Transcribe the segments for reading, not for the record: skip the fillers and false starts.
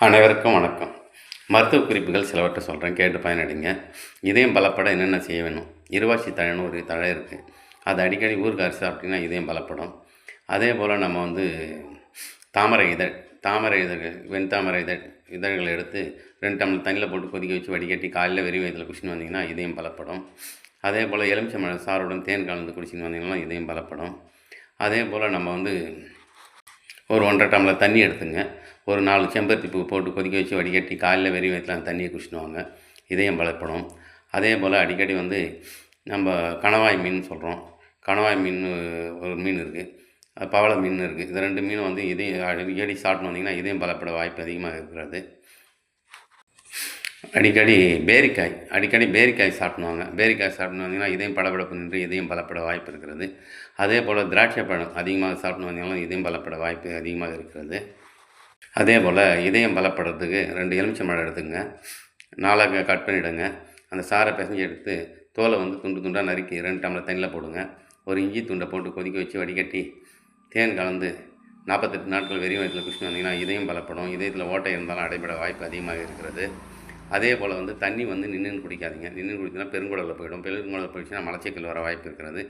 அனைவருக்கும் வணக்கம். மருத்துவ குறிப்புகள் சிலவற்றை சொல்கிறேன், கேட்டு பயனடைங்க. இதயம் பலப்பட என்னென்ன செய்ய வேணும்? இருவாச்சி தழைன்னு ஒரு தழை இருக்குது. அது அடிக்கடி ஊறுகாய் அரைச்சு சாப்பிட்டிங்கன்னா இதயம் பலப்படும். அதே போல் நம்ம தாமரை இதழ்கள் வெண்தாமரை இதழ்களை எடுத்து 2 டம்ளர் தண்ணியில் போட்டு கொதிக்க வச்சு வடிகட்டி காலையில் வெறும் வயிற்றில் குடிச்சின்னு வந்தீங்கன்னா இதயம் பலப்படும். அதே போல் எலுமிச்சம்பழம் சாறுடன் தேன் கலந்து குடிச்சின்னு வந்தீங்கன்னா இதயம் பலப்படும். அதே போல் நம்ம ஒரு 1.5 டம்ளர் தண்ணி எடுத்துங்க. ஒரு 4 செம்பருத்தி பூ போட்டு கொதிக்க வச்சு வடிகட்டி காலையில் வெறும் வயிற்றில் அந்த தண்ணியை குடிச்சிட்டு வாங்க, இதயம் பலப்படும். அதே போல் அடிக்கடி நம்ம கணவாய் மீன் சொல்கிறோம். கணவாய் மீன் ஒரு மீன் இருக்குது, பவள மீன் இருக்குது. இது 2 மீனும் இதயம் அடிக்கடி சாப்பிட்டு வந்தீங்கன்னா இதயம் பலப்பட வாய்ப்பு அதிகமாக இருக்கிறது. அடிக்கடி பேரிக்காய் சாப்பிடுவாங்க. பேரிக்காய் சாப்பிட்டு வந்தீங்கன்னா இதயம் படபடப்பு நின்று இதயம் பலப்பட வாய்ப்பு இருக்கிறது. அதே போல் திராட்சை பழம் அதிகமாக சாப்பிட்டு வந்தீங்கன்னா இதயம் பலப்பட வாய்ப்பு அதிகமாக இருக்கிறது. அதே போல் இதயம் பலப்படுறதுக்கு 2 எலுமிச்சம்பழம் எடுத்துங்க, 4 கட் பண்ணிவிடுங்க. அந்த சாறை பிசைஞ்சு எடுத்து தோலை துண்டு துண்டாக நறுக்கி 2 டம்ளர் தண்ணியில் போடுங்க. ஒரு இஞ்சி துண்டை போட்டு கொதிக்க வச்சு வடிகட்டி தேன் கலந்து 48 நாட்கள் வெறும் வயிற்றில் குடிச்சிட்டு வந்தீங்கன்னா இதயம் பலப்படும். இதயத்தில் ஓட்டை இருந்தாலும் அடைபட வாய்ப்பு அதிகமாக இருக்கிறது. அதே போல் தண்ணி நின்று குடிக்காதீங்க. நின்று குடிச்சிங்கன்னா பெருங்குடலில் போயிடும். பெருங்குடலில் போயிடுச்சுன்னா மலச்சிக்கல் வர வாய்ப்பு இருக்கிறது.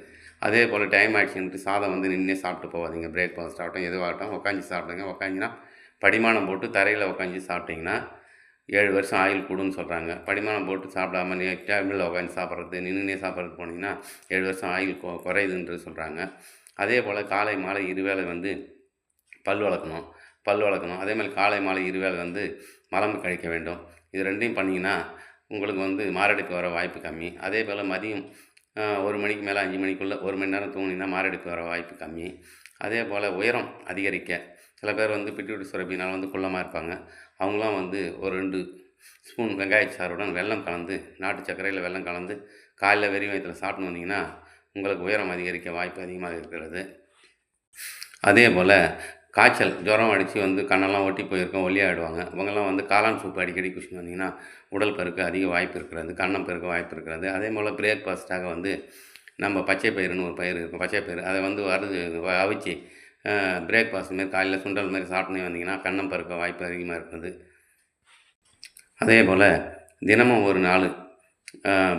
அதே போல் டைம் ஆகிடுச்சுன்ட்டு சாதம் நின்று சாப்பிட்டு போகாதீங்க. பிரேக்ஃபாஸ்ட் ஆகட்டும் எதுவாகட்டும் உட்காந்து சாப்பிடுங்க. உட்காந்துன்னா படிமானம் போட்டு தரையில் உட்காந்து சாப்பிட்டிங்கன்னா 7 வருஷம் ஆயுள் கூடுன்னு சொல்கிறாங்க. படிமானம் போட்டு சாப்பிடாம டேபிளில் உட்காந்து சாப்பிட்றது, நின்றுனே சாப்பிட்றது போனீங்கன்னா 7 வருஷம் ஆயுள் குறையுதுன்றது சொல்கிறாங்க. அதே போல் காலை மாலை இருவேளை பல் வளர்க்கணும். அதே மாதிரி காலை மாலை இருவேளை மலம் கழிக்க வேண்டும். இது 2யும் பண்ணிங்கன்னா உங்களுக்கு மாரடைப்பு வர வாய்ப்பு கம்மி. அதே போல் மதியம் 1 மணிக்கு மேலே 5 மணிக்குள்ளே 1 மணி நேரம் தூங்கினீங்கன்னா மாரடைப்பு வர வாய்ப்பு கம்மி. அதே போல் உயரம் அதிகரிக்க சில பேர் பிட்யூட்டரி சுரப்பினால் குள்ளமாக இருப்பாங்க. அவங்களாம் ஒரு 2 ஸ்பூன் வெங்காயச்சாறுடன் வெல்லம் கலந்து, நாட்டு சர்க்கரையில் வெல்லம் கலந்து காலையில் வெறும் வயிற்றில் சாப்பிட்டு வந்தீங்கன்னா உங்களுக்கு உயரம் அதிகரிக்க வாய்ப்பு அதிகமாக இருக்கிறது. அதே போல் காய்ச்சல் ஜுரம் அடித்து கண்ணெல்லாம் ஒட்டி போயிருக்கோம், ஒல்லியாகிடுவாங்க. அவங்கெல்லாம் காளான் சூப்பு அடிக்கடி குடிச்சிட்டு வந்தீங்கன்னா உடல் பெருக்க அதிக வாய்ப்பு இருக்கிறது, கண்ணம் பெருக்க வாய்ப்பு இருக்கிறது. அதே போல் பிரேக்ஃபாஸ்ட்டாக நம்ம பச்சை பயிறுன்னு ஒரு பயிர் இருக்கும், பச்சை பயிறு அதை அவிச்சு பிரேக்ஃபாஸ்ட் மாரி காலையில் சுண்டல் மாதிரி சாப்பிட்டுனே வந்தீங்கன்னா கண்ணம் பருக்க வாய்ப்பு அதிகமாக இருக்குது. அதே போல் தினமும் ஒரு 4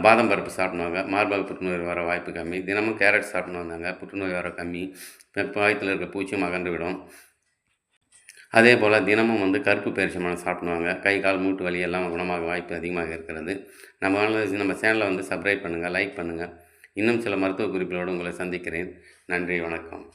பாதாம் பருப்பு சாப்பிடுவாங்க, மார்பக புற்றுநோய் வர வாய்ப்பு கம்மி. தினமும் கேரட் சாப்பிட்டு வந்தாங்க, புற்றுநோய் வர கம்மி. வயிற்றில் இருக்க பூச்சியும் அகன்று விடும். அதே போல் தினமும் கருப்பு பேரிச்சம்பழம் சாப்பிடுவாங்க, கை கால் மூட்டு வலி எல்லாம் குணமாக வாய்ப்பு அதிகமாக இருக்கிறது. நம்ம சேனலை சப்ஸ்கிரைப் பண்ணுங்கள், லைக் பண்ணுங்கள். இன்னும் சில மருத்துவ குறிப்புகளோடு உங்களை சந்திக்கிறேன். நன்றி, வணக்கம்.